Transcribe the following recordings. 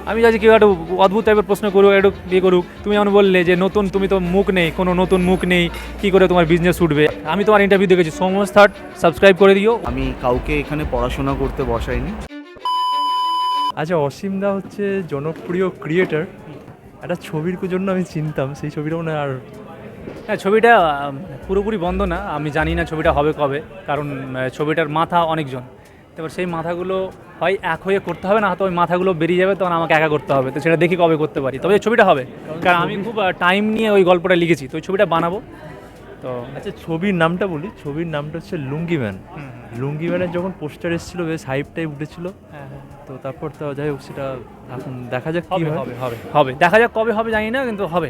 আমি চাইছি কেউ একটা অদ্ভুত টাইপের প্রশ্ন করুক, একটু ইয়ে করুক। তুমি যেমন বললে যে নতুন, তুমি তো মুখ নেই, কোনো নতুন মুখ নেই, কী করে তোমার বিজনেস উঠবে। আমি তোমার ইন্টারভিউ দেখেছি, সোমস থার্ড সাবস্ক্রাইব করে দিও। আমি কাউকে এখানে পড়াশোনা করতে বসাইনি। আচ্ছা, অসীম দা হচ্ছে জনপ্রিয় ক্রিয়েটার, একটা ছবির জন্য আমি চিনতাম, সেই ছবিটা মনে হয় আর হ্যাঁ, ছবিটা পুরোপুরি বন্ধ না, আমি জানি না ছবিটা হবে কবে, কারণ ছবিটার মাথা অনেকজন। এবার সেই মাথাগুলো হয় এক হয়ে করতে হবে, না হয়তো ওই মাথাগুলো বেরিয়ে যাবে, তখন আমাকে একা করতে হবে। তো সেটা দেখি কবে করতে পারি, তবে ছবিটা হবে, কারণ আমি খুব টাইম নিয়ে ওই গল্পটা লিখেছি, তো ওই ছবিটা বানাবো। তো আচ্ছা, ছবির নামটা বলি, ছবির নামটা হচ্ছে লুঙ্গি ম্যান। লুঙ্গি ম্যানের যখন পোস্টার এসেছিল বেশ হাইপটাই উঠেছিল, হ্যাঁ, তো তারপর তো যাই হোক, সেটা এখন দেখা যাক কী হবে হয়। হবে হবে হবে, দেখা যাক কবে হবে জানি না, কিন্তু হবে,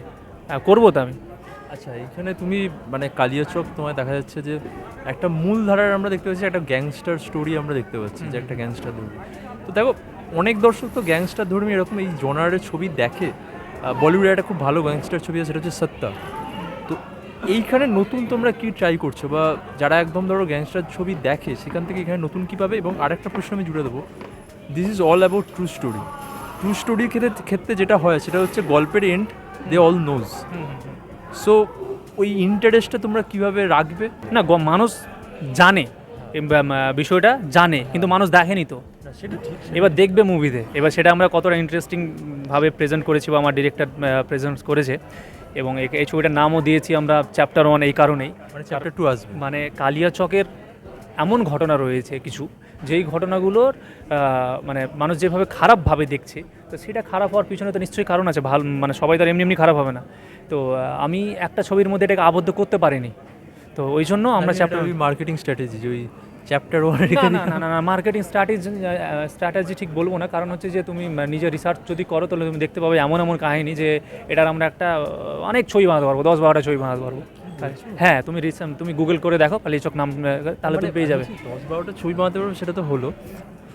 করবো তো আমি। আচ্ছা, এখানে তুমি মানে কালিয়াচক তোমায় দেখা যাচ্ছে যে একটা মূল ধারার আমরা দেখতে পাচ্ছি, একটা গ্যাংস্টার স্টোরি আমরা দেখতে পাচ্ছি, যে একটা গ্যাংস্টার ধর্মী। তো দেখো, অনেক দর্শক তো গ্যাংস্টার ধর্মী এরকম এই জনারের ছবি দেখে। বলিউডে একটা খুব ভালো গ্যাংস্টার ছবি আছে, সেটা হচ্ছে সত্তা। তো এইখানে নতুন তোমরা কি ট্রাই করছো, বা যারা একদম ধরো গ্যাংস্টার ছবি দেখে সেখান থেকে এখানে নতুন কী পাবে? এবং আরেকটা প্রশ্ন আমি জুড়ে দেবো, this is all about true story. True স্টোরির ক্ষেত্রে যেটা হয় সেটা হচ্ছে গল্পের end they all knows. So ওই ইন্টারেস্টটা তোমরা কিভাবে রাখবে? না, মানুষ জানে, বিষয়টা জানে, কিন্তু মানুষ দেখেনি তো। সেটা ঠিক। এবার দেখবে মুভিতে, এবার সেটা আমরা কতটা ইন্টারেস্টিংভাবে প্রেজেন্ট করেছি বা আমার ডিরেক্টর প্রেজেন্ট করেছে। এবং এই ছবিটার নামও দিয়েছি আমরা চ্যাপ্টার 1 এই কারণেই, মানে চ্যাপ্টার 2 আসবে। মানে কালিয়াচকের এমন ঘটনা রয়েছে কিছু, যেই ঘটনাগুলোর মানে মানুষ যেভাবে খারাপভাবে দেখছে, তো সেটা খারাপ হওয়ার পিছনে তো নিশ্চয়ই কারণ আছে। ভালো মানে সবাই তো এমনি এমনি খারাপ হবে না। তো আমি একটা ছবির মধ্যে এটাকে আবদ্ধ করতে পারিনি, তো ওই জন্য আমরা চ্যাপ্টার ওই মার্কেটিং স্ট্র্যাটেজি, ওই চ্যাপ্টার 1 না মার্কেটিং স্ট্র্যাটেজি ঠিক বলবো না, কারণ হচ্ছে যে তুমি নিজে রিসার্চ যদি করো তাহলে তুমি দেখতে পাবে এমন এমন কাহিনী যে এটার আমরা একটা অনেক ছবি বানাতে পারবো, 10-12টা ছবি বানাতে পারবো। হ্যাঁ, তুমি গুগল করে দেখো কালিয়াচক নাম, তাহলে তুমি পেয়ে যাবে। 10-12টা ছবি বানাতে পারবে, সেটা তো হলো,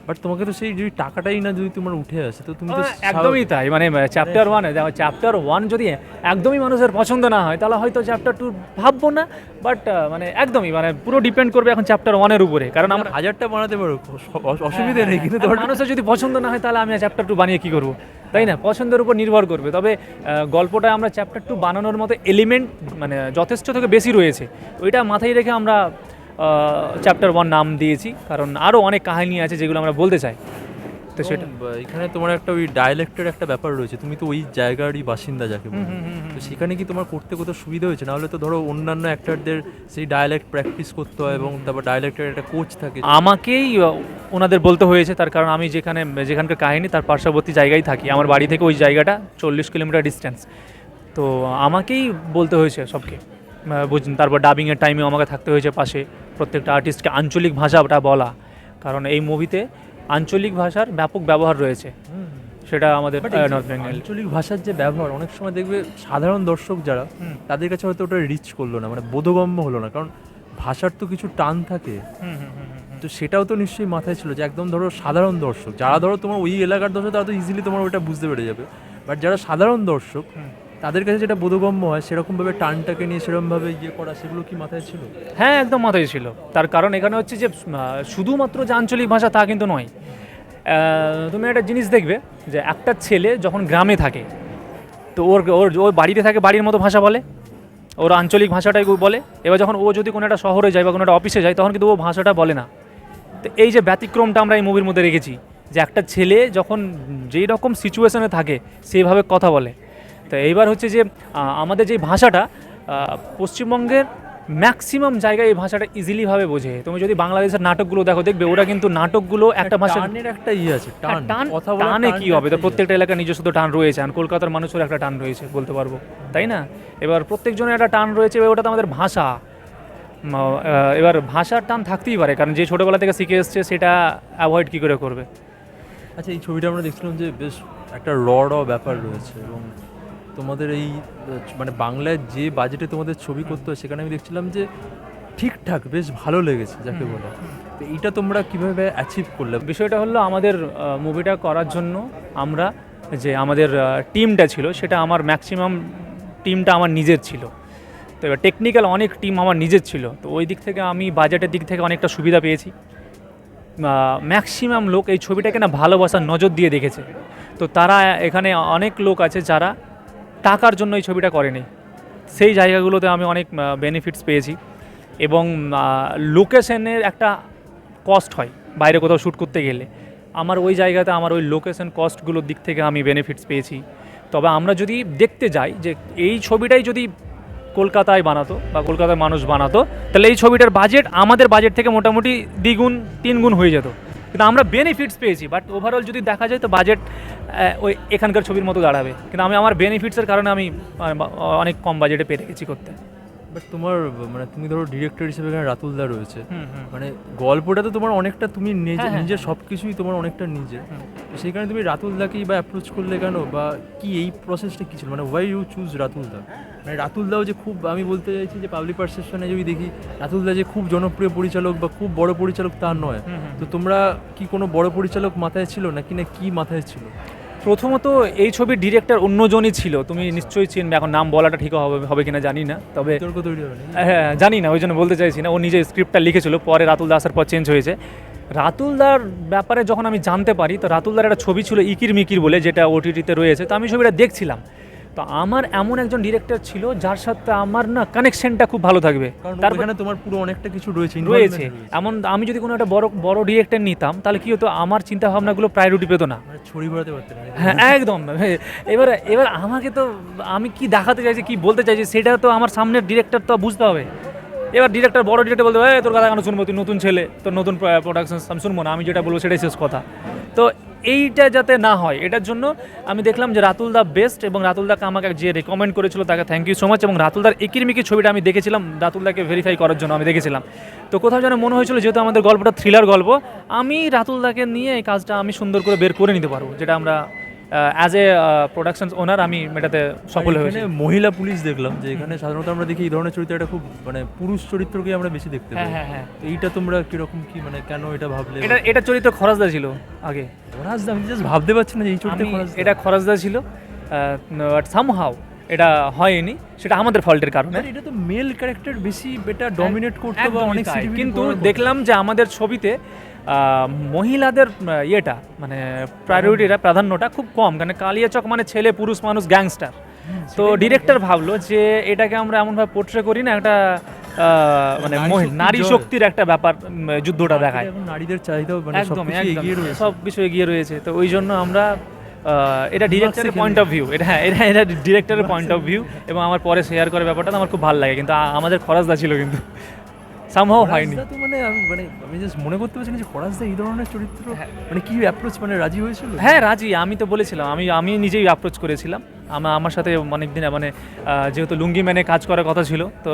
বাট তোমাকে তো সেই যদি টাকাটাই না যদি তোমার উঠে আসে, তো তুমি তো একদমই তাই, মানে চ্যাপ্টার 1 যদি একদমই মানুষের পছন্দ না হয়, তাহলে হয়তো চ্যাপ্টার 2 ভাববো না। বাট মানে একদমই মানে পুরো ডিপেন্ড করবে এখন চ্যাপ্টার 1-এর উপরে, কারণ আমরা 1000টা বানাতে পারো, অসুবিধা নেই, কিন্তু তোমার মানুষের যদি পছন্দ না হয়, তাহলে আমি চ্যাপ্টার 2 বানিয়ে কী করবো, তাই না? পছন্দের উপর নির্ভর করবে। তবে গল্পটা আমরা চ্যাপ্টার 2 বানানোর মতো এলিমেন্ট মানে যথেষ্ট থেকে বেশি রয়েছে, ওইটা মাথায় রেখে আমরা চ্যাপ্টার 1 নাম দিয়েছি, কারণ আরও অনেক কাহিনী আছে যেগুলো আমরা বলতে চাই। তো সেটা এখানে তোমার একটা ওই ডায়ালেক্টের একটা ব্যাপার রয়েছে, তুমি তো ওই জায়গারই বাসিন্দা যাকে বলে, তো সেখানে কি তোমার করতে কোথাও সুবিধা হয়েছে? নাহলে তো ধরো অন্যান্য অ্যাক্টরদের সেই ডায়ালেক্ট প্র্যাকটিস করতে হয়, এবং তারপর ডায়ালেক্টের একটা কোচ থাকে। আমাকেই ওনাদের বলতে হয়েছে, তার কারণ আমি যেখানকার কাহিনী তার পার্শ্ববর্তী জায়গায় থাকি, আমার বাড়ি থেকে ওই জায়গাটা 40 কিলোমিটার ডিস্টেন্স। তো আমাকেই বলতে হয়েছে সবকে, বুঝুন। তারপর ডাবিংয়ের টাইমেও আমাকে থাকতে হয়েছে পাশে, প্রত্যেকটা আর্টিস্টকে আঞ্চলিক ভাষাটা বলা, কারণ এই মুভিতে আঞ্চলিক ভাষার ব্যাপক ব্যবহার রয়েছে, সেটা আমাদের নর্থ বেঙ্গল। আঞ্চলিক ভাষার যে ব্যবহার অনেক সময় দেখবে সাধারণ দর্শক যারা, তাদের কাছে হয়তো ওটা রিচ করলো না, মানে বোধগম্য হলো না, কারণ ভাষার তো কিছু টান থাকে। তো সেটাও তো নিশ্চয়ই মাথায় ছিল যে একদম ধরো সাধারণ দর্শক যারা, ধরো তোমার ওই এলাকার দর্শক, তারা তো ইজিলি তোমার ওইটা বুঝতে পেরে যাবে, বাট যারা সাধারণ দর্শক তাদের কাছে যেটা বোধগম্য হয়, সেরকমভাবে টানটাকে নিয়ে সেরকমভাবে ইয়ে করা, সেগুলো কি মাথায় ছিল? হ্যাঁ, একদম মাথায় ছিল। তার কারণ এখানে হচ্ছে যে শুধুমাত্র যে আঞ্চলিক ভাষা তা কিন্তু নয়। তুমি একটা জিনিস দেখবে যে একটা ছেলে যখন গ্রামে থাকে, তো ওর বাড়িতে থাকে, বাড়ির মতো ভাষা বলে, ওর আঞ্চলিক ভাষাটাই বলে। এবার যখন ও যদি কোনো একটা শহরে যায় বা কোনো একটা অফিসে যায়, তখন কিন্তু ও ভাষাটা বলে না। তো এই যে ব্যতিক্রমটা আমরা এই মুভির মধ্যে রেখেছি, যে একটা ছেলে যখন যেই রকম সিচুয়েশনে থাকে সেইভাবে কথা বলে। তো এইবার হচ্ছে যে আমাদের যে ভাষাটা পশ্চিমবঙ্গের ম্যাক্সিমাম জায়গায় এই ভাষাটা ইজিলিভাবে বোঝে। তুমি যদি বাংলাদেশের নাটকগুলো দেখো, দেখবে ওরা কিন্তু নাটকগুলো একটা ভাষা একটা ইয়ে আছে, টানে কি হবে, তো প্রত্যেকটা এলাকার নিজস্ব তো টান রয়েছে, আর কলকাতার মানুষের একটা টান রয়েছে বলতে পারবো, তাই না? এবার প্রত্যেকজনের একটা টান রয়েছে, এবার ওটা তো আমাদের ভাষা। এবার ভাষার টান থাকতেই পারে, কারণ যে ছোটোবেলা থেকে শিখে এসছে সেটা অ্যাভয়েড কী করে করবে। আচ্ছা, এই ছবিটা আমরা দেখছিলাম যে বেশ একটা র ব্যাপার রয়েছে, এবং তোমাদের এই মানে বাংলায় যে বাজেটে তোমাদের ছবি করতে হয়, সেখানে আমি দেখছিলাম যে ঠিকঠাক বেশ ভালো লেগেছে যাকে বলে। তো এইটা তোমরা কীভাবে অ্যাচিভ করলে? বিষয়টা হলো, আমাদের মুভিটা করার জন্য আমরা যে আমাদের টিমটা ছিল, সেটা আমার ম্যাক্সিমাম টিমটা আমার নিজের ছিল। তো এবার টেকনিক্যাল অনেক টিম আমার নিজের ছিল, তো ওই দিক থেকে আমি বাজেটের দিক থেকে অনেকটা সুবিধা পেয়েছি। ম্যাক্সিমাম লোক এই ছবিটাকে না ভালোবাসার নজর দিয়ে দেখেছে। তো তারা এখানে অনেক লোক আছে যারা টাকার জন্য এই ছবিটা করেনি, সেই জায়গাগুলোতে আমি অনেক বেনিফিটস পেয়েছি। এবং লোকেশনের একটা কস্ট হয় বাইরে কোথাও শ্যুট করতে গেলে, আমার ওই জায়গাতে আমার ওই লোকেশন কস্টগুলোর দিক থেকে আমি বেনিফিটস পেয়েছি। তবে আমরা যদি দেখতে যাই যে এই ছবিটাই যদি কলকাতায় বানাতো বা কলকাতার মানুষ বানাতো, তাহলে এই ছবিটার বাজেট আমাদের বাজেট থেকে মোটামুটি দ্বিগুণ 3 গুণ হয়ে যেত, কিন্তু আমরা বেনিফিটস পেয়েছি। বাট ওভারঅল যদি দেখা যায় তো বাজেট ওই এখানকার ছবির মতো দাঁড়াবে, কিন্তু আমি আমার বেনিফিটসের কারণে আমি অনেক কম বাজেটে পেরে গেছি করতে। বাট তোমার মানে তুমি ধরো ডিরেক্টর হিসেবে এখানে রাতুল দা রয়েছে, মানে গল্পটা তো তোমার অনেকটা তুমি নিজের সব কিছুই তোমার অনেকটা নিজের, তো সেই কারণে তুমি রাতুল দাকেই বা অ্যাপ্রোচ করলে কেন, বা কি এই প্রসেসটা কী ছিল, মানে ওয়াই ইউ চুজ রাতুল দা? মানে রাতুল দাও যে খুব, আমি বলতে চাইছি যে পাবলিক পারসেপশনে যদি দেখি রাতুল দা যে খুব জনপ্রিয় পরিচালক বা খুব বড় পরিচালক তা নয়, তো তোমরা কি কোনো বড় পরিচালক মাথায় ছিল নাকি না কি মাথায় ছিল? প্রথমত এই ছবির ডিরেক্টর অন্যজনই ছিল, তুমি নিশ্চয়ই চিনবে, এখন নাম বলাটা ঠিক হবে কিনা জানি না, তবে বিতর্ক তৈরি হবে না? হ্যাঁ জানি না, ওই জন্য বলতে চাইছি না। ও নিজে স্ক্রিপ্টটা লিখেছিল, পরে রাতুল দাসের পর চেঞ্জ হয়েছে। রাতুলদার ব্যাপারে যখন আমি জানতে পারি, তো রাতুলদার একটা ছবি ছিল ইকির মিকির বলে, যেটা ওটিটিতে রয়েছে, তো আমি ছবিটা দেখছিলাম। তো আমার এমন একজন ডিরেক্টর ছিল যার সাথে আমার না কানেকশনটা খুব ভালো থাকবে, কারণ এখানে তোমার পুরো অনেকটা কিছু রয়েছে। এমন আমি যদি কোনো একটা বড় ডিরেক্টর নিতাম, তাহলে কি হতো, আমার চিন্তা ভাবনাগুলো প্রায়োরিটি পেতো না, মানে ছড়ি ঘোরাতে পারতে না। হ্যাঁ একদম। এবার আমাকে তো আমি কি দেখাতে চাইছি, কি বলতে চাইছি, সেটা তো আমার সামনের ডিরেক্টর তো বুঝতে হবে। এবার ডিরেক্টর, বড় ডিরেক্টর বলতে হবে তোর কথা কেন শুনবো, তুই নতুন ছেলে, তোর নতুন প্রোডাকশন আমি শুনবো না, আমি যেটা বলবো সেটাই শেষ কথা। তো এইটা যাতে না হয়, এটার জন্য আমি দেখলাম যে রাতুল দা বেস্ট, এবং রাতুল দাকে আমাকে যে রেকমেন্ড করেছিল তাকে থ্যাংক ইউ সো মাচ। এবং রাতুল দার একিরমিকি ছবিটা আমি দেখেছিলাম রাতুল দাকে ভেরিফাই করার জন্য আমি দেখেছিলাম। তো কোথাও যেন মনে হয়েছিল যেহেতু আমাদের গল্পটা থ্রিলার গল্প, আমি রাতুল দাকে নিয়ে এই কাজটা আমি সুন্দর করে বের করে নিতে পারবো, যেটা আমরা অ্যাজ এ প্রোডাকশন ওনার আমি এটাতে সফল হয়েছি। মহিলা পুলিশ দেখলাম যে এখানে সাধারণত আমরা দেখি এই ধরনের চরিত্র একটা খুব মানে পুরুষ চরিত্রকে আমরা বেশি দেখতে পাই। হ্যাঁ। এইটা তোমরা কিরকম কি, মানে কেন এটা ভাবলে? এটা চরিত্র খরাজদা ছিল আগে। খরাজদা? আমি জাস্ট ভাবতে পারছি না যে এই চরিত্র এটা খরাজদা ছিল, বাট সামহাউ এটা হয়নি, সেটা আমাদের ফল্টের কারণে। এটা তো মেল ক্যারেক্টার বেশি এটা ডমিনেট করতে বা অনেক, কিন্তু দেখলাম যে আমাদের ছবিতে মহিলাদের ইয়েটা মানে প্রাধান্যটা খুব কম, কারণ কালিয়াচক মানে ছেলে পুরুষ মানুষ গ্যাংস্টার। তো ডিরেক্টর ভাবলো যে এটাকে আমরা এমনভাবে পোর্ট্রে করি না, একটা মানে নারী শক্তির একটা ব্যাপার যুদ্ধটা দেখায়, নারীদের চাহিদা একদম সব কিছু এগিয়ে রয়েছে। তো ওই জন্য আমরা এটা ডিরেক্টরের পয়েন্ট অফ ভিউ, এটা ডিরেক্টরের পয়েন্ট অফ ভিউ, এবং আমার পরে শেয়ার করার ব্যাপারটা আমার খুব ভালো লাগে। কিন্তু আমাদের খরচদা ছিল কিন্তু সামহাও হয়নি। তো আমি জাস্ট মনে করতে পারছি না যে খরাজদা এই ধরনের চরিত্র মানে কি অ্যাপ্রোচ, মানে রাজি হয়েছিল? হ্যাঁ রাজি, আমি তো বলেছিলাম, আমি নিজেই অ্যাপ্রোচ করেছিলাম। আমার সাথে অনেকদিন মানে যেহেতু লুঙ্গি ম্যানে কাজ করার কথা ছিল, তো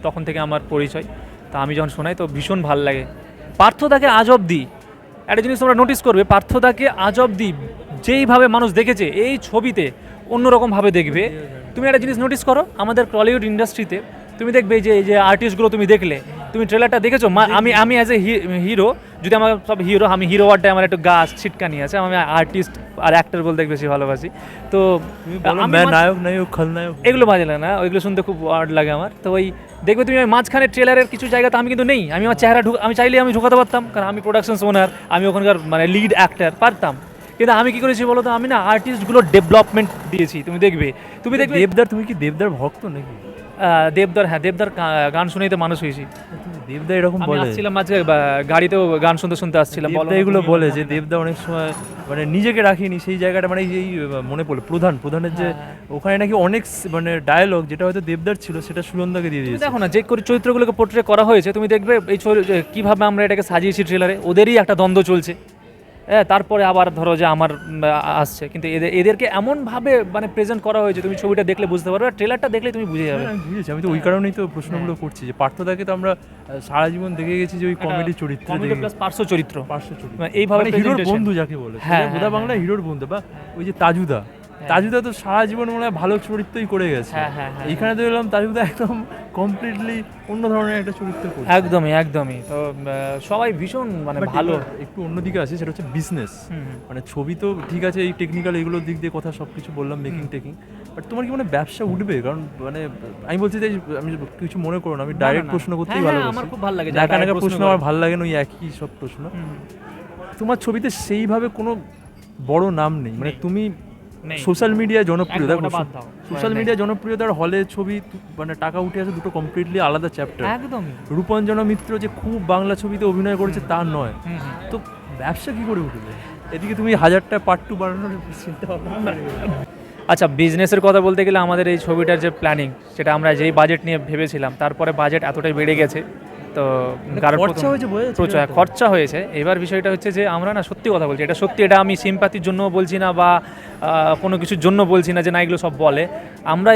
তখন থেকে আমার পরিচয়। তা আমি যখন শোনাই তো ভীষণ ভালো লাগে। পার্থদাকে আজ অবধি একটা জিনিস তোমরা নোটিস করবে, পার্থদাকে আজ অবধি যেইভাবে মানুষ দেখেছে এই ছবিতে অন্যরকমভাবে দেখবে। তুমি একটা জিনিস নোটিস করো, আমাদের টলিউড ইন্ডাস্ট্রিতে তুমি দেখবে যে এই যে আর্টিস্টগুলো তুমি দেখলে, তুমি ট্রেলারটা দেখেছো, আমি অ্যাজ এ হিরো, যদি আমার সব হিরো, আমি হিরো ওয়ার্ডটা আমার একটু গাছ ছিটকানি আছে, আমি আর্টিস্ট আর অ্যাক্টর বলতে বেশি ভালোবাসি। তো নায়ক খলনায়ক এগুলো বাজে লাগে না, ওইগুলো শুনতে খুব ওয়ার্ড লাগে আমার। তো ওই দেখবে তুমি মাঝখানে ট্রেলারের কিছু জায়গাতে আমি কিন্তু নেই, আমি আমার চেহারা আমি চাইলে আমি ঢুকাতে পারতাম, কারণ আমি প্রোডাকশন ওনার, আমি ওখানকার মানে লিড অ্যাক্টর পারতাম। কিন্তু আমি কি করেছি বলো তো, আমি না আর্টিস্টগুলো ডেভেলপমেন্ট দিয়েছি। তুমি দেখবে দেবদার, তুমি কি দেবদার ভক্ত নাকি? দেবদার, হ্যাঁ দেবদার গান শুনেই তো মানুষ হয়েছি। দেবদা এরকম বলে, আসছিলাম মাঝে গাড়িতেও গান শুনতে আসছিলাম, দেবদা এগুলো বলে যে দেবদা অনেক সময় মানে নিজেকে রাখিনি সেই জায়গাটা, মানে এই মনে পড়লো প্রধানের যে ওখানে নাকি অনেক মানে ডায়ালগ যেটা হয়তো দেবদার ছিল সেটা সুনন্দাকে দিয়ে দিয়েছে। দেখো না যে চরিত্রগুলোকে পোর্ট্রে করা হয়েছে, তুমি দেখবে এই কীভাবে আমরা এটাকে সাজিয়েছি ট্রেলারে, ওদেরই একটা দ্বন্দ্ব চলছে। হ্যাঁ, তারপরে আবার ধরো যে আমার আসছে, কিন্তু এদেরকে এমনভাবে মানে প্রেজেন্ট করা হয়েছে, তুমি ছবিটা দেখলে বুঝতে পারবে, ট্রেলারটা দেখলে তুমি বুঝে যাবে। বুঝেছি, আমি তো ওই কারণেই তো প্রশ্নগুলো করছি যে পার্থদাকে তো আমরা সারা জীবন দেখে গেছি যে ওই কমেডি চরিত্র, কমেডি প্লাস পার্শ্ব চরিত্র, এইভাবে হিরোর বন্ধু যাকে বলে, বোধা বাংলা হিরোর বন্ধু, বা ওই যে তাজুদা, তাজুদা তো সারা জীবন মনে হয় ভালো চরিত্রই করে গেছে। হ্যাঁ। এইখানে তো এলাম তাজুদা একদম কমপ্লিটলি অন্য ধরনের একটা চরিত্র করে। একদমই তো সবাই ভীষণ মানে But ভালো। এবার একটু অন্যদিকে আছে, সেটা হচ্ছে বিজনেস। মানে ছবি তো ঠিক আছে, এই টেকনিক্যাল এইগুলোর দিক দিয়ে কথা সব কিছু বললাম, মেকিং টেকিং, বাট তোমার কি মানে ব্যবসা উঠবে? কারণ মানে আমি বলছি যে আমি কিছু মনে করো না, আমি ডাইরেক্ট প্রশ্ন করতেই ভালোবাসি। আমার খুব ভালো লাগে নাকা নাকা প্রশ্ন আমার ভালো লাগে না, ওই একই সব প্রশ্ন। তোমার ছবিতে সেইভাবে কোনো বড় নাম নেই, মানে তুমি সোশ্যাল মিডিয়া জনপ্রিয়, দেখো সোশ্যাল মিডিয়া জনপ্রিয়তার হলে ছবি মানে টাকা উঠে আসে দুটো কমপ্লিটলি আলাদা চ্যাপ্টার। একদমই। রূপঞ্জনা মিত্র যে খুব বাংলা ছবিতে অভিনয় করেছে তা নয়, তো ব্যবসা কি করে উঠবে? এদিকে তুমি 1000টা পার্ট 2 বানানোর চিন্তা ভাবনা। আচ্ছা, বিজনেসের কথা বলতে গেলে আমাদের এই ছবিটার যে প্ল্যানিং, সেটা আমরা যেই বাজেট নিয়ে ভেবেছিলাম, তারপরে বাজেট এতটাই বেড়ে গেছে। তো কারণ প্রচুর খরচা হয়েছে। এবার বিষয়টা হচ্ছে যে আমরা না সত্যি কথা বলছি, এটা সত্যি, এটা আমি সিম্প্যাথির জন্য বলছি না বা কোনো কিছুর জন্য বলছি না যে না এগুলো সব বলে। আমরা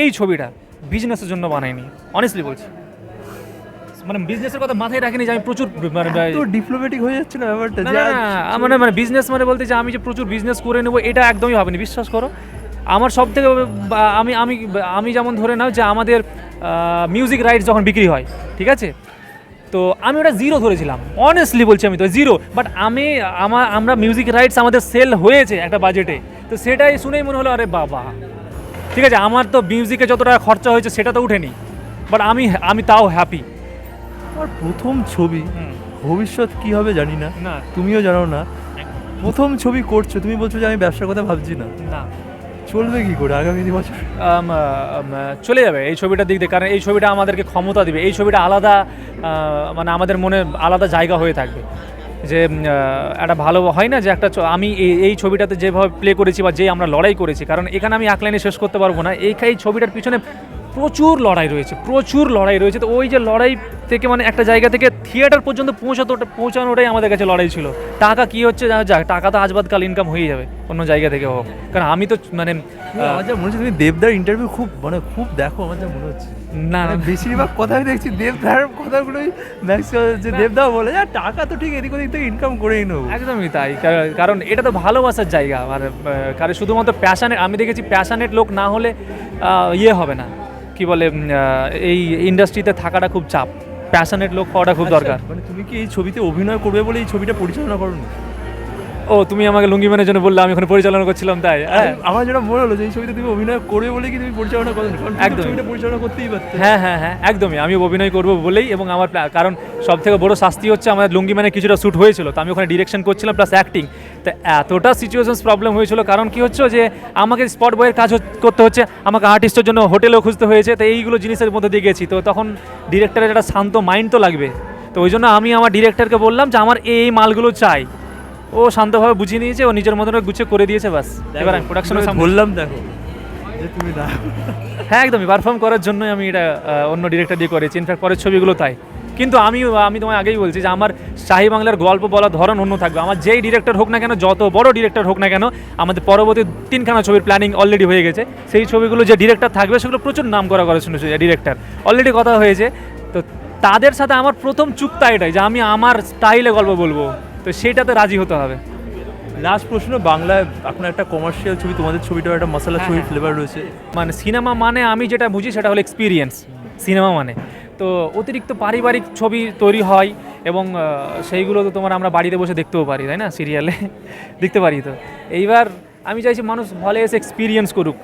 এই ছবিটা বিজনেসের জন্য বানাইনি, অনেস্টলি বলছি। মানে বিজনেসের কথা মাথায় রাখিনি যে আমি প্রচুর মানে ডিপ্লোম্যাটিক হয়ে যাচ্ছে না ব্যাপারটা। মানে বিজনেস মানে বলতে যে আমি যে প্রচুর বিজনেস করে নেবো, এটা একদমই ভাবিনি, বিশ্বাস করো। আমার সব থেকে আমি আমি আমি যেমন ধরে নাও যে আমাদের মিউজিক রাইটস যখন বিক্রি হয়, ঠিক আছে, তো আমি ওটা 0 ধরেছিলাম, অনেস্টলি বলছি, আমি তো 0। বাট আমরা মিউজিক রাইটস আমাদের সেল হয়েছে একটা বাজেটে, তো সেটাই শুনেই মনে হলো আরে বাবা, ঠিক আছে, আমার তো মিউজিকে যত টাকা খরচা হয়েছে সেটা তো উঠেনি, বাট আমি তাও হ্যাপি। আমার প্রথম ছবি, ভবিষ্যৎ কি হবে জানি না, তুমিও জানো না। প্রথম ছবি করছো, তুমি বলছো যে আমি ব্যবসার কথা ভাবছি না, চলবে কি করে আগামী 2 বছর? চলে যাবে এই ছবিটার দিক দিয়ে, কারণ এই ছবিটা আমাদেরকে ক্ষমতা দিবে। এই ছবিটা আলাদা, মানে আমাদের মনে আলাদা জায়গা হয়ে থাকবে। যে একটা ভালো হয় না যে একটা আমি এই ছবিটাতে যেভাবে প্লে করেছি বা যে আমরা লড়াই করেছি, কারণ এখানে আমি এক লাইনে শেষ করতে পারবো না। এই ছবিটার পিছনে প্রচুর লড়াই রয়েছে। তো ওই যে লড়াই থেকে মানে একটা জায়গা থেকে থিয়েটার পর্যন্ত পৌঁছানোটাই আমাদের কাছে লড়াই ছিল। টাকা কি হচ্ছে যাক, টাকা তো আজবাদকাল ইনকাম হয়ে যাবে অন্য জায়গা থেকে হোক, কারণ আমি তো মানে আমার যা মনে হচ্ছে তুমি দেবদার ইন্টারভিউ খুব দেখো, আমার যা মনে হচ্ছে। না, বেশিরভাগ কথাই দেখছি দেবদার কথাগুলোই ম্যাক্সিমাম, যে দেবদা বলে টাকা তো ঠিক এদিক ওদিক থেকে ইনকাম করেই নেবো। একদমই তাই, কারণ এটা তো ভালোবাসার জায়গা। আর কারণ শুধুমাত্র প্যাশানেট, আমি দেখেছি প্যাশানেট লোক না হলে হবে না, কি বলে, এই ইন্ডাস্ট্রিতে থাকাটা খুব চাপ, প্যাশনেট লোক হওয়াটা খুব দরকার। মানে তুমি কি এই ছবিতে অভিনয় করবে বলে এই ছবিটা পরিচালনা করোনি? ও, তুমি আমাকে লুঙ্গি ম্যানের জন্য বললে, আমি ওখানে পরিচালনা করছিলাম, তাই? আমার যেটা মনে হলো যে এই ছবিতে তুমি অভিনয় করবে বলে কি তুমি পরিচালনা করো? একদম, ছবিটা পরিচালনা করতেই পারতে। হ্যাঁ, একদমই, আমি অভিনয় করবো বলেই। এবং আমার কারণ সব থেকে বড় শাস্তি হচ্ছে আমাদের লুঙ্গি ম্যানে কিছুটা শ্যুট হয়েছিল, তো আমি ওখানে ডিরেকশন করছিলাম প্লাস অ্যাক্টিং। তো এতটা সিচুয়েশনস প্রবলেম হয়েছিল, কারণ কি হচ্ছে যে আমাকে স্পট বয়ের কাজ করতে হচ্ছে, আমাকে আর্টিস্টের জন্য হোটেলেও খুঁজতে হয়েছে, তো এইগুলো জিনিসের মধ্যে দিয়ে গেছি। তো তখন ডিরেক্টরের একটা শান্ত মাইন্ড তো লাগবে, তো ওই জন্য আমি আমার ডিরেক্টরকে বললাম যে আমার এই মালগুলো চাই। ও শান্তভাবে বুঝিয়ে নিয়েছে, ও নিজের মতন গুছিয়ে করে দিয়েছে, বাস। এবার আমি প্রোডাকশনে বললাম দেখো যে তুমি না, হ্যাঁ একদমই পারফর্ম করার জন্যই আমি এটা অন্য ডিরেক্টর দিয়ে করেছি। ইনফ্যাক্ট পরের ছবিগুলো তাই। কিন্তু আমি তোমায় আগেই বলছি যে আমার শাহী বাংলার গল্প বলার ধরন অন্য থাকবে। আমার যেই ডিরেক্টর হোক না কেন, যত বড় ডিরেক্টর হোক না কেন, আমাদের পরবর্তী 3খানা ছবির প্ল্যানিং অলরেডি হয়ে গেছে। সেই ছবিগুলো যে ডিরেক্টর থাকবে সেগুলো প্রচুর নাম করা শুনেছি ডিরেক্টর, অলরেডি কথা হয়েছে। তো তাদের সাথে আমার প্রথম চুক্তা এটাই যে আমি আমার স্টাইলে গল্প বলবো, তো সেটাতে রাজি হতে হবে। লাস্ট প্রশ্ন, বাংলায় এখন একটা কমার্শিয়াল ছবি, তোমাদের ছবিটাও একটা মশলা ছবি ফ্লেভার রয়েছে। মানে সিনেমা মানে আমি যেটা বুঝি সেটা হলো এক্সপিরিয়েন্স। সিনেমা মানে তো অতিরিক্ত পারিবারিক ছবি তৈরি হয়, এবং সেইগুলো তো আমরা বাড়িতে বসে দেখতেও পারি, তাই না, সিরিয়ালে দেখতে পারি। তো এইবার আমি চাইছি মানুষ হলে এসে এক্সপিরিয়েন্স করুক,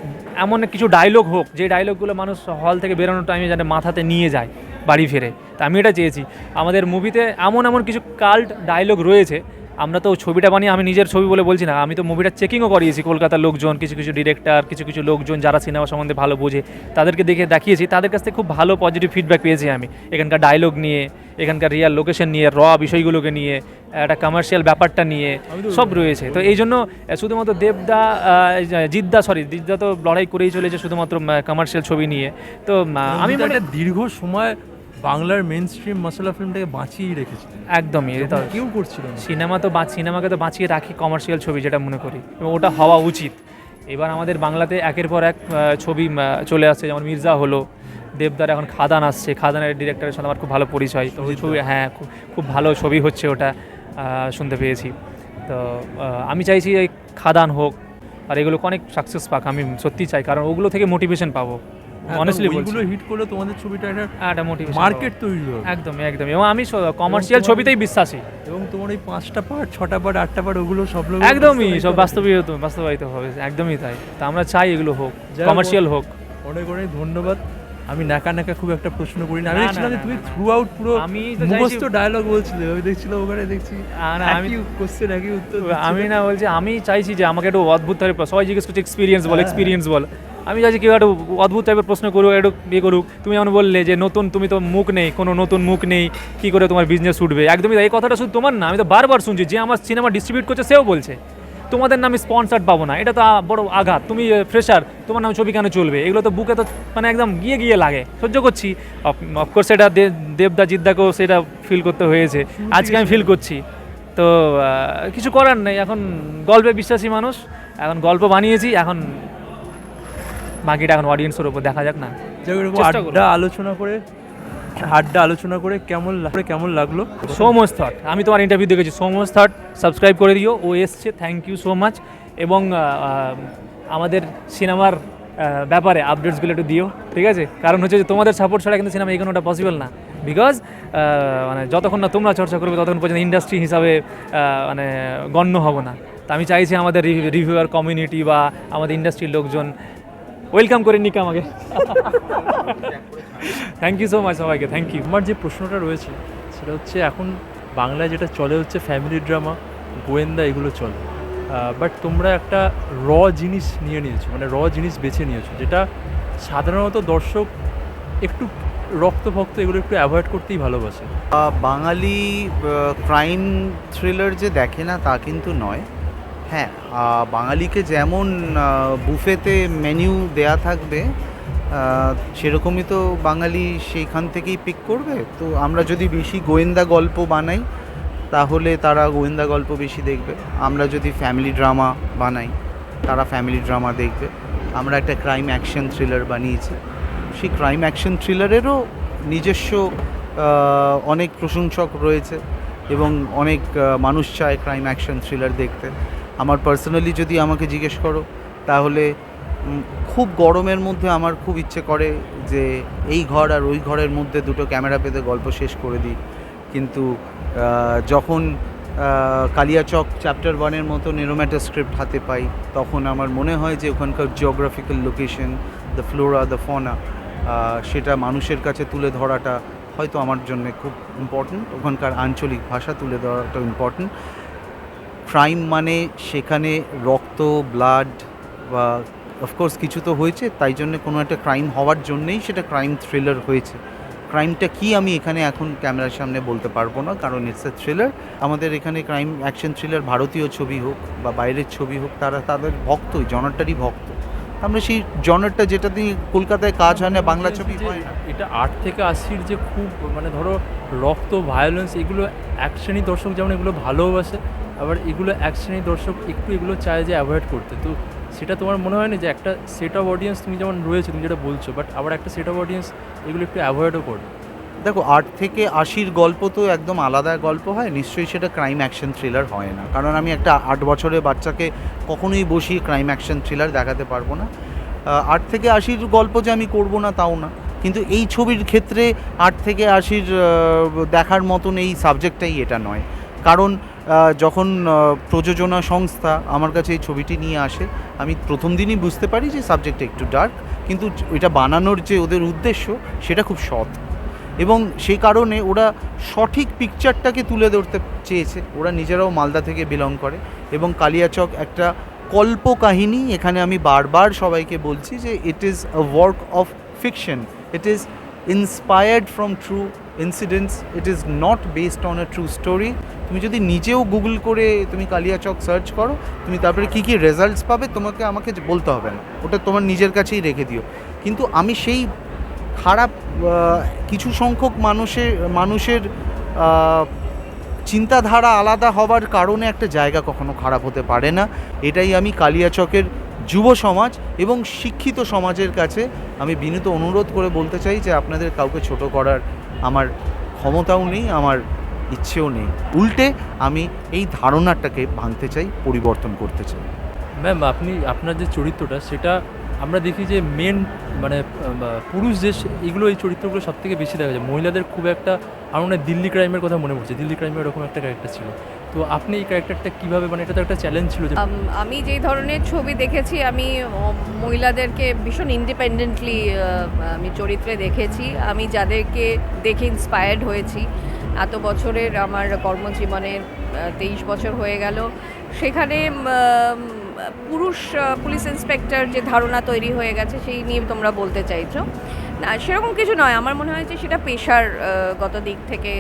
এমন কিছু ডায়লগ হোক যে ডায়লগগুলো মানুষ হল থেকে বেরোনোর টাইমে যেন মাথাতে নিয়ে যায় বাড়ি ফিরে। তা আমি এটা চেয়েছি। আমাদের মুভিতে এমন কিছু কাল্ট ডায়লগ রয়েছে। আমরা তো ছবিটা বানিয়ে, আমি নিজের ছবি বলে বলছি না, আমি তো মুভিটা চেকিংও করিয়েছি কলকাতার লোকজন, কিছু ডিরেক্টর, কিছু লোকজন যারা সিনেমা সম্বন্ধে ভালো বোঝে, তাদেরকে দেখিয়েছি। তাদের কাছ থেকে খুব ভালো পজিটিভ ফিডব্যাক পেয়েছি আমি, এখানকার ডায়লগ নিয়ে, এখানকার রিয়াল লোকেশন নিয়ে, বিষয়গুলোকে নিয়ে, একটা কমার্শিয়াল ব্যাপারটা নিয়ে সব রয়েছে। তো এই জন্য শুধুমাত্র জিদ্দা তো লড়াই করেই চলেছে শুধুমাত্র কমার্শিয়াল ছবি নিয়ে। তো আমি দীর্ঘ সময় বাংলার মেন স্ট্রিম মশলা ফিল্মটাকে বাঁচিয়ে রেখেছে। একদমই, এটা কেউ করছিল না। সিনেমাকে তো বাঁচিয়ে রাখি কমার্শিয়াল ছবি, যেটা মনে করি, এবং ওটা হওয়া উচিত। এবার আমাদের বাংলাতে একের পর এক ছবি চলে আসছে, যেমন মির্জা হলো, দেবদার এখন খাদান আসছে, খাদানের ডিরেক্টরের সাথে আমার খুব ভালো পরিচয়। তো ওই ছবি, হ্যাঁ, খুব ভালো ছবি হচ্ছে ওটা, শুনতে পেয়েছি। তো আমি চাইছি এই খাদান হোক, আর এগুলোকে অনেক সাকসেস পাক আমি সত্যি চাই, কারণ ওগুলো থেকে মোটিভেশন পাবো অনেস্টলি বলছি। ওইগুলো হিট করলে তোমাদের ছবিটা একটা মোটিভেশন মার্কেট তৈরি হবে। একদমই একদমই, এবং আমি কমার্শিয়াল ছবিতেই বিশ্বাসী। এবং তোমার এই 5টা পার্ট 6টা পার্ট 8টা পার্ট ওগুলো সব লোক একদমই সব বাস্তবায়িত হবে, একদমই তাই। তা আমরা চাই এগুলো হোক, কমার্শিয়াল হোক। অনেক অনেক ধন্যবাদ। আমি নাকা খুব একটা প্রশ্ন করি না, আমি না, দেখছিলাম না, যে না, তুমি না। থ্রু আউট পুরো আমি তো মুখস্থ চাইছি- ডায়লগ বলছিলে, আমি দেখছিলাম ওখানে দেখছি আমি একই কোশ্চেন একই উত্তর আমি না বলছি, আমি চাইছি যে আমাকে একটু অদ্ভুত টাইপের, সবাই জিজ্ঞেস করছে এক্সপিরিয়েন্স বল, আমি চাইছি কেউ একটু অদ্ভুত টাইপের প্রশ্ন করুক, একটু ইয়ে করুক। তুমি যেমন বললে যে নতুন, তুমি তো মুখ নেই, কোনো নতুন মুখ নেই, কী করে তোমার বিজনেস উঠবে, একদমই তাই। এই কথাটা শুধু তোমার না, আমি তো বারবার শুনছি, যে আমার সিনেমা ডিস্ট্রিবিউট করছে সেও বলছে তোমাদের নামে স্পন্সার পাবো না, এটা তো বড় আঘাত, তুমি ফ্রেশার, তোমার নামে ছবি কেন চলবে, এগুলো তো বুকে তো মানে একদম গিয়ে লাগে। সহ্য করছি, অফকোর্স সেটা দেবদা জিদ্দাকেও সেটা ফিল করতে হয়েছে, আজকে আমি ফিল করছি। তো কিছু করার নেই, এখন গল্পে বিশ্বাসী মানুষ, এখন গল্প বানিয়েছি, এখন বাকিটা এখন অডিয়েন্সের উপর, দেখা যাক না। চেষ্টা করবো। আড্ডা আলোচনা করে কেমন লাগলো? সো মাচ থট, আমি তোমার ইন্টারভিউ দেখেছি, সো মাচ থট, সাবস্ক্রাইব করে দিও, ও এসছে, থ্যাংক ইউ সো মাচ। এবং আমাদের সিনেমার ব্যাপারে আপডেটসগুলো একটু দিও, ঠিক আছে? কারণ হচ্ছে যে তোমাদের সাপোর্ট ছাড়া কিন্তু সিনেমা এগোনোটা পসিবল না, বিকজ মানে যতক্ষণ না তোমরা চর্চা করবে ততক্ষণ পর্যন্ত ইন্ডাস্ট্রি হিসাবে মানে গণ্য হব না। তো আমি চাইছি আমাদের রিভিউয়ার কমিউনিটি বা আমাদের ইন্ডাস্ট্রির লোকজন ওয়েলকাম করে নিক আমাকে। থ্যাংক ইউ সো মাচ সবাইকে, থ্যাংক ইউ। আমার যে প্রশ্নটা রয়েছে সেটা হচ্ছে, এখন বাংলায় যেটা চলে হচ্ছে ফ্যামিলি ড্রামা, গোয়েন্দা, এগুলো চলে, বাট তোমরা একটা জিনিস নিয়েছো, মানে জিনিস বেছে নিয়েছো, যেটা সাধারণত দর্শক একটু রক্তভক্ত এগুলো একটু অ্যাভয়েড করতেই ভালোবাসে। বাঙালি ক্রাইম থ্রিলার যে দেখে না তা কিন্তু নয়। হ্যাঁ, বাঙালিকে যেমন বুফেতে মেনু দেয়া থাকবে, সেরকমই তো বাঙালি সেইখান থেকেই পিক করবে। তো আমরা যদি বেশি গোয়েন্দা গল্প বানাই তাহলে তারা গোয়েন্দা গল্প বেশি দেখবে, আমরা যদি ফ্যামিলি ড্রামা বানাই তারা ফ্যামিলি ড্রামা দেখবে। আমরা একটা ক্রাইম অ্যাকশন থ্রিলার বানিয়েছি, সেই ক্রাইম অ্যাকশন থ্রিলারেরও নিজস্ব অনেক প্রশংসক রয়েছে এবং অনেক মানুষ চায় ক্রাইম অ্যাকশন থ্রিলার দেখতে। আমার পার্সোনালি যদি আমাকে জিজ্ঞেস করো তাহলে খুব গরমের মধ্যে আমার খুব ইচ্ছে করে যে এই ঘর আর ওই ঘরের মধ্যে দুটো ক্যামেরা পেতে গল্প শেষ করে দিই, কিন্তু যখন কালিয়াচক চ্যাপ্টার 1-এর মতন এরম একটা স্ক্রিপ্ট হাতে পাই তখন আমার মনে হয় যে ওখানকার geographical location, the flora, the fauna, সেটা মানুষের কাছে তুলে ধরাটা হয়তো আমার জন্য খুব ইম্পর্ট্যান্ট, ওখানকার আঞ্চলিক ভাষা তুলে ধরাটা ইম্পর্ট্যান্ট। ক্রাইম মানে সেখানে রক্ত, ব্লাড বা অফকোর্স কিছু তো হয়েছে, তাই জন্য কোনো একটা ক্রাইম হওয়ার জন্যেই সেটা ক্রাইম থ্রিলার হয়েছে। ক্রাইমটা কি আমি এখানে এখন ক্যামেরার সামনে বলতে পারবো না, কারণ ইটস এ থ্রিলার। আমাদের এখানে ক্রাইম অ্যাকশন থ্রিলার ভারতীয় ছবি হোক বা বাইরের ছবি হোক, তারা তাদের ভক্তই, জনারটারই ভক্ত। আমরা সেই জনারটা যেটা দিয়ে কলকাতায় কাজ হয় না, বাংলা ছবি হয় না। এটা 8 থেকে 80-র যে খুব মানে ধরো রক্ত, ভায়োলেন্স, এগুলো এক শ্রেণী দর্শক যেমন এগুলো ভালোবাসে, আবার এগুলো এক শ্রেণী দর্শক একটু এগুলো চায় যে অ্যাভয়েড করতে। তো সেটা তোমার মনে হয় না যে একটা সেট অফ অডিয়েন্স তুমি যেমন রয়েছে, তুমি যেটা বলছো, বাট আবার একটা সেট অফ অডিয়েন্স এগুলো একটু অ্যাভয়েডও করবে? দেখো, 8 থেকে 80-র গল্প তো একদম আলাদা গল্প হয়, নিশ্চয়ই সেটা ক্রাইম অ্যাকশন থ্রিলার হয় না, কারণ আমি একটা 8 বছরের বাচ্চাকে কখনোই বসিয়ে ক্রাইম অ্যাকশন থ্রিলার দেখাতে পারবো না। 8 থেকে 80-র গল্প যে আমি করবো না তাও না, কিন্তু এই ছবির ক্ষেত্রে 8 থেকে 80-র দেখার মতন এই সাবজেক্টটাই এটা নয়। কারণ যখন প্রযোজনা সংস্থা আমার কাছে এই ছবিটি নিয়ে আসে, আমি প্রথম দিনই বুঝতে পারি যে সাবজেক্টটা একটু ডার্ক, কিন্তু এটা বানানোর যে ওদের উদ্দেশ্য সেটা খুব সৎ, এবং সেই কারণে ওরা সঠিক পিকচারটাকে তুলে ধরতে চেয়েছে। ওরা নিজেরাও মালদা থেকে বিলং করে, এবং কালিয়াচক একটা কল্পকাহিনী। এখানে আমি বারবার সবাইকে বলছি যে it is a work of fiction, it is inspired from true incidents, it is not based on a true story. তুমি যদি নিজেও গুগল করে তুমি কালিয়াচক সার্চ করো, তুমি তারপরে কী কী রেজাল্টস পাবে তোমাকে আমাকে বলতে হবে না, ওটা তোমার নিজের কাছেই রেখে দিও। কিন্তু আমি সেই খারাপ কিছু সংখ্যক মানুষের চিন্তাধারা আলাদা হবার কারণে একটা জায়গা কখনো খারাপ হতে পারে না। এটাই আমি কালিয়াচকের যুব সমাজ এবং শিক্ষিত সমাজের কাছে আমি বিনীত অনুরোধ করে বলতে চাই যে আপনাদের কাউকে ছোট করার আমার ক্ষমতাও নেই, আমার ইচ্ছেও নেই। উল্টে আমি এই ধারণাটাকে ভাঙতে চাই, পরিবর্তন করতে চাই। ম্যাম আপনি আপনার যে চরিত্রটা সেটা আমরা দেখি যে মেন মানে পুরুষ যে এগুলো এই চরিত্রগুলো সব থেকে বেশি দেখা যায়, মহিলাদের খুব একটা। আমার মনে হয় দিল্লি ক্রাইমের কথা মনে পড়ছে, দিল্লি ক্রাইমের এরকম একটা ক্যারেক্টার ছিল। তো আপনি এই ক্যারেক্টারটা কীভাবে, মানে এটা তো একটা চ্যালেঞ্জ ছিল যে আমি যেই ধরনের ছবি দেখেছি, আমি মহিলাদেরকে ভীষণ ইন্ডিপেন্ডেন্টলি আমি চরিত্রে দেখেছি। আমি যাদেরকে দেখে ইন্সপায়ার্ড হয়েছি, এত বছরের আমার কর্মজীবনের 23 বছর হয়ে গেল, সেখানে পুরুষ পুলিশ ইন্সপেক্টর যে ধারণা তৈরি হয়ে গেছে সেই নিয়ে তোমরা বলতে চাইছো না, সেরকম কিছু নয়। আমার মনে হয় যে সেটা পেশার গত দিক থেকে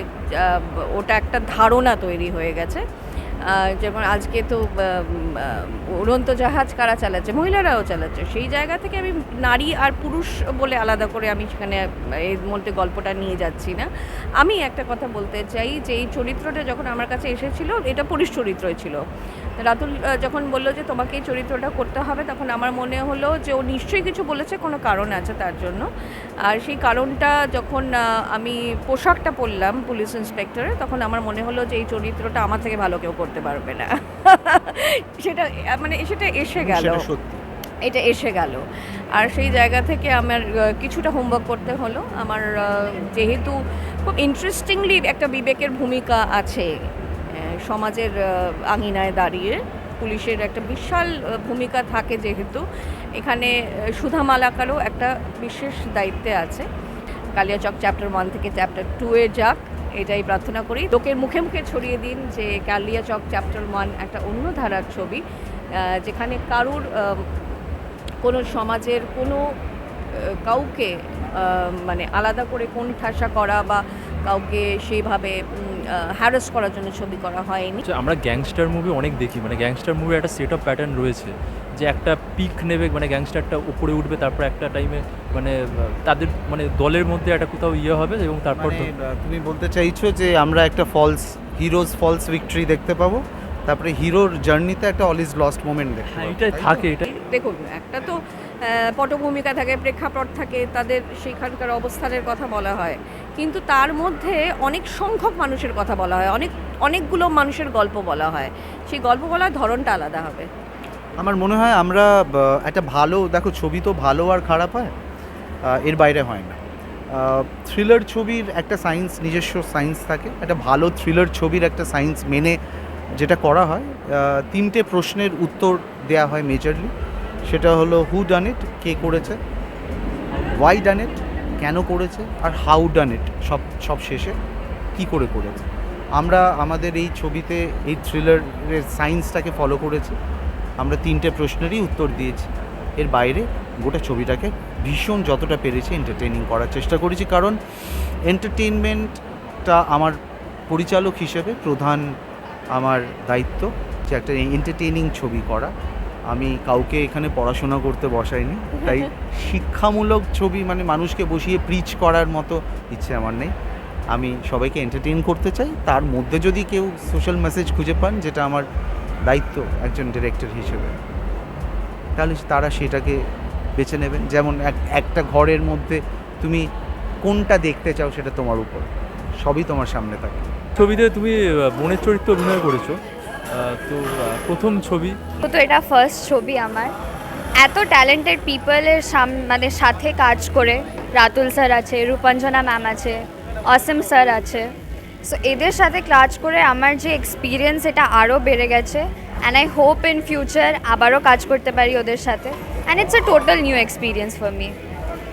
ওটা একটা ধারণা তৈরি হয়ে গেছে। যেমন আজকে তো উড়ন্ত জাহাজ কারা চালাচ্ছে? মহিলারাও চালাচ্ছে। সেই জায়গা থেকে আমি নারী আর পুরুষ বলে আলাদা করে আমি সেখানে এর মধ্যে গল্পটা নিয়ে যাচ্ছি না। আমি একটা কথা বলতে চাই যে এই চরিত্রটা যখন আমার কাছে এসেছিল, এটা পুরুষ চরিত্রই ছিল। রাতুল যখন বললো যে তোমাকে এই চরিত্রটা করতে হবে, তখন আমার মনে হলো যে ও নিশ্চয়ই কিছু বলেছে, কোনো কারণ আছে তার জন্য। আর সেই কারণটা যখন আমি পোশাকটা পরলাম পুলিশ ইন্সপেক্টরের, তখন আমার মনে হলো যে এই চরিত্রটা আমার থেকে ভালো কেউ করতে পারবে না। সেটা মানে সেটা এসে গেল, এটা এসে গেল। আর সেই জায়গা থেকে আমার কিছুটা হোমওয়ার্ক করতে হলো। আমার যেহেতু খুব ইন্টারেস্টিংলি একটা বিবেকের ভূমিকা আছে সমাজের আঙিনায় দাঁড়িয়ে, পুলিশের একটা বিশাল ভূমিকা থাকে, যেহেতু এখানে সুধা মালাকারও একটা বিশেষ দায়িত্বে আছে। কালিয়াচক চ্যাপ্টার 1 থেকে চ্যাপ্টার 2-এ যাক, এটাই প্রার্থনা করি। লোকের মুখে মুখে ছড়িয়ে দিন যে কালিয়াচক চ্যাপ্টার 1 একটা অন্য ধারার ছবি, যেখানে কারুর কোনো সমাজের কোনো কাউকে মানে আলাদা করে কোন ঠাসা করা বা কাউকে সেইভাবে হ্যারাস করার জন্য ছবি করা হয়নি। আমরা গ্যাংস্টার মুভি অনেক দেখি, মানে গ্যাংস্টার মুভি একটা সেট অফ প্যাটার্ন রয়েছে যে একটা পিক নেবে, মানে গ্যাংস্টারটা উপরে উঠবে, তারপর একটা টাইমে মানে তাদের মানে দলের মধ্যে একটা কোথাও ইয়ে হবে এবং তারপর তুমি বলতে চাইছো যে আমরা একটা ফলস ভিক্টরি দেখতে পাবো, তারপরে হিরোর জার্নিতে একটা অল ইজ লস্ট মোমেন্ট দেখতে পাবো। এটাই থাকে। এটা দেখুন, একটা তো পটভূমিকা থাকে, প্রেক্ষাপট থাকে, তাদের সেখানকার অবস্থানের কথা বলা হয়, কিন্তু তার মধ্যে অনেক সংখ্যক মানুষের কথা বলা হয়, অনেকগুলো মানুষের গল্প বলা হয়। সেই গল্প বলার ধরনটা আলাদা হবে। আমার মনে হয় আমরা একটা ভালো, দেখো ছবি তো ভালো আর খারাপ হয়, এর বাইরে হয় না। থ্রিলার ছবির একটা নিজস্ব সায়েন্স থাকে। একটা ভালো থ্রিলার ছবির একটা সায়েন্স মেনে যেটা করা হয়, 3টে প্রশ্নের উত্তর দেয়া হয় মেজরলি। সেটা হলো হু ডান ইট, কে করেছে, ওয়াই ডান ইট, কেন করেছে, আর হাউ ডান ইট, সব শেষে কী করে করেছে। আমরা আমাদের এই ছবিতে এই থ্রিলারের সায়েন্সটাকে ফলো করেছি। আমরা 3টে প্রশ্নেরই উত্তর দিয়েছি। এর বাইরে গোটা ছবিটাকে ভীষণ যতটা পেরেছি এন্টারটেইনিং করার চেষ্টা করেছি, কারণ এন্টারটেইনমেন্টটা আমার পরিচালক হিসেবে প্রধান আমার দায়িত্ব, যে একটা এন্টারটেইনিং ছবি করা। আমি কাউকে এখানে পড়াশোনা করতে বসাইনি, তাই শিক্ষামূলক ছবি মানে মানুষকে বসিয়ে প্রিচ করার মতো ইচ্ছে আমার নেই। আমি সবাইকে এন্টারটেইন করতে চাই, তার মধ্যে যদি কেউ সোশ্যাল মেসেজ খুঁজে পান, যেটা আমার দায়িত্ব একজন ডিরেক্টর হিসেবে, তাহলে তারা সেটাকে বেছে নেবেন। যেমন একটা ঘরের মধ্যে তুমি কোনটা দেখতে চাও সেটা তোমার উপর, সবই তোমার সামনে থাকে। ছবিতে তুমি বোনের চরিত্র অভিনয় করেছো, তো প্রথম ছবি তো এটা ফার্স্ট ছবি আমার। এত ট্যালেন্টেড পিপলের মানে সাথে কাজ করে, রাতুল স্যার আছে, রূপাঞ্জনা ম্যাম আছে, অসীম স্যার আছে, সো এদের সাথে কাজ করে আমার যে এক্সপিরিয়েন্স এটা আরও বেড়ে গেছে। And I hope in future আবারও কাজ করতে পারি ওদের সাথে, and it's a total new experience for me.